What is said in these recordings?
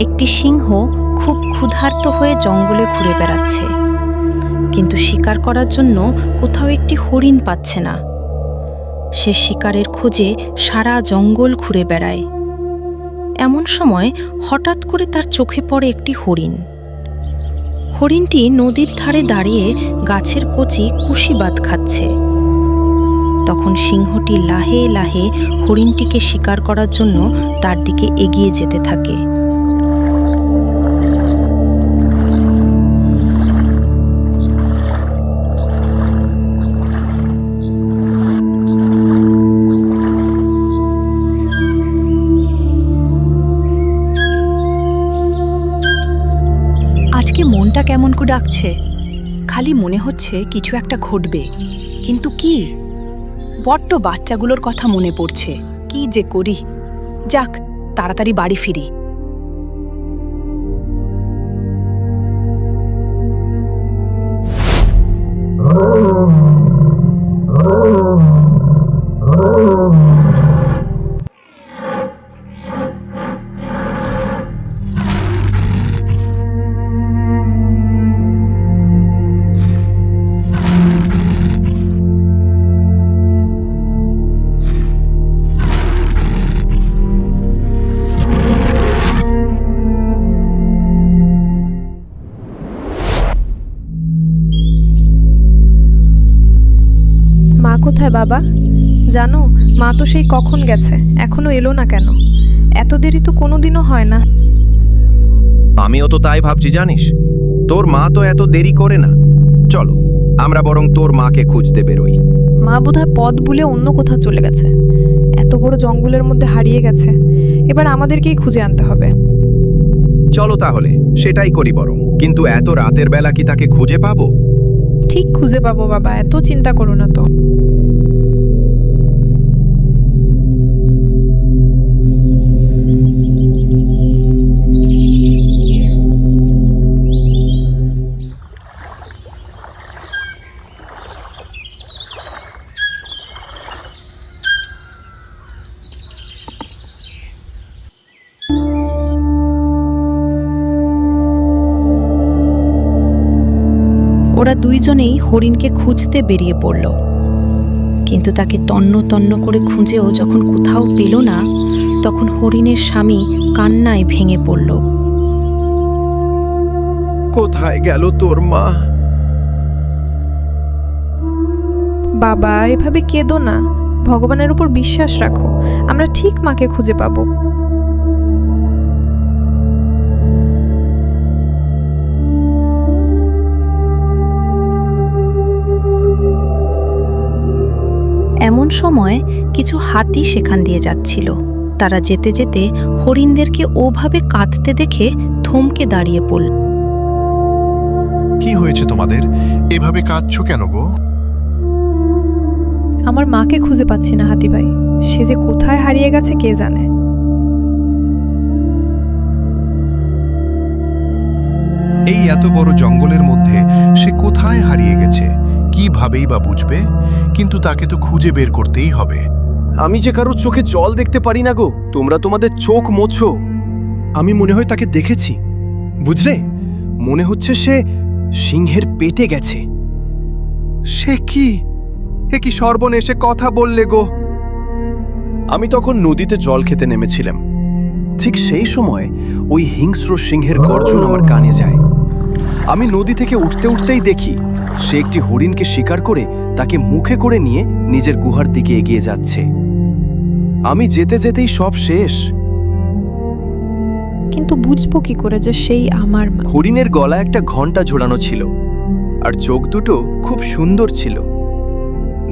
একটি সিংহ খুব ক্ষুধার্ত হয়ে জঙ্গলে ঘুরে বেড়াচ্ছে, কিন্তু শিকার করার জন্য কোথাও একটি হরিণ পাচ্ছে না। সে শিকারের খোঁজে সারা জঙ্গল ঘুরে বেড়ায়। এমন সময় হঠাৎ করে তার চোখে পড়ে একটি হরিণ। হরিণটি নদীর ধারে দাঁড়িয়ে গাছের কচি কুশিবাত খাচ্ছে। তখন সিংহটি লাহে লাহে হরিণটিকে শিকার করার জন্য তার দিকে এগিয়ে যেতে থাকে। আজকে মনটা কেমন করে ডাকছে, খালি মনে হচ্ছে কিছু একটা ঘটবে, কিন্তু কি? বড্ড বাচ্চাগুলোর কথা মনে পড়ছে। কি যে করি, যাক তাড়াতাড়ি বাড়ি ফিরি। মা কোথায় বাবা? জানো, মা তো সেই কখন গেছে, এখনো এলো না কেন? এত দেরি তো কোনোদিনও হয় না। আমিও তো তাই ভাবছি, জানিস, তোর মা তো এত দেরি করে না। চলো আমরা বরং তোর মাকে খুঁজতে বেরোই। মা বোধহয় পথ ভুলে অন্য কোথাও চলে গেছে। এত বড় জঙ্গলের মধ্যে হারিয়ে গেছে, এবার আমাদেরকেই খুঁজে আনতে হবে। চলো তাহলে সেটাই করি বরং। কিন্তু এত রাতের বেলা কি তাকে খুঁজে পাবো? ঠিক খুঁজে পাবো বাবা, এত চিন্তা করো না তো। ওরা দুইজনেই হরিণকে খুঁজতে বেরিয়ে পড়ল, কিন্তু তাকে তন্ন তন্ন করে খুঁজেও যখন কোথাও পেল না, তখন হরিণের স্বামী কান্নায় ভেঙে পড়ল। কোথায় গেল তোর মা? বাবা, এভাবে কেঁদো না, ভগবানের উপর বিশ্বাস রাখো, আমরা ঠিক মাকে খুঁজে পাবো। এমন সময় কিছু হাতি সেখান দিয়ে যাচ্ছিল। তারা যেতে যেতে হরিণদেরকে ওভাবে কাঁদতে দেখে থমকে দাঁড়িয়ে পড়ল। কি হয়েছে তোমাদের? এভাবে কাঁদছো কেন গো? আমার মাকে খুঁজে পাচ্ছি না হাতি ভাই, সে যে কোথায় হারিয়ে গেছে কে জানে। এই এত বড় জঙ্গলের মধ্যে সে কোথায় হারিয়ে গেছে, কিভাবেই বা বুঝবে? কিন্তু তাকে তো খুঁজে বের করতেই হবে। আমি যে কারো চোখে জল দেখতে পারি না গো, তোমরা তোমাদের চোখ মোছো। আমি মনে হয় তাকে দেখেছি, বুঝলে? মনে হচ্ছে সে সিংহের পেটে গেছে। সে কি? এ কি সর্বনেশে কথা বললে গো? আমি তখন নদীতে জল খেতে নেমেছিলাম, ঠিক সেই সময় ওই হিংস্র সিংহের গর্জন আমার কানে যায়। আমি নদী থেকে উঠতে উঠতেই দেখি সে একটি হরিণকে শিকার করে তাকে মুখে করে নিয়ে নিজের গুহার দিকে এগিয়ে যাচ্ছে। আমি যেতে যেতেই সব শেষ। কিন্তু বুঝবো কি করে যে সেই আমার মা? হরিণের গলায় একটা ঘণ্টা ঝোলানো ছিল, আর চোখ দুটো খুব সুন্দর ছিল।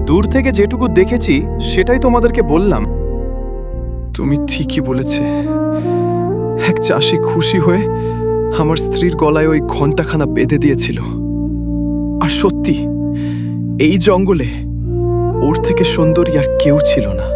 দূর থেকে যেটুকু দেখেছি সেটাই তোমাদেরকে বললাম। তুমি ঠিকই বলেছে। এক চাষি খুশি হয়ে আমার স্ত্রীর গলায় ওই ঘণ্টাখানা বেঁধে দিয়েছিল। আর সত্যি, এই জঙ্গলে ওর থেকে সুন্দরী আর কেউ ছিল না।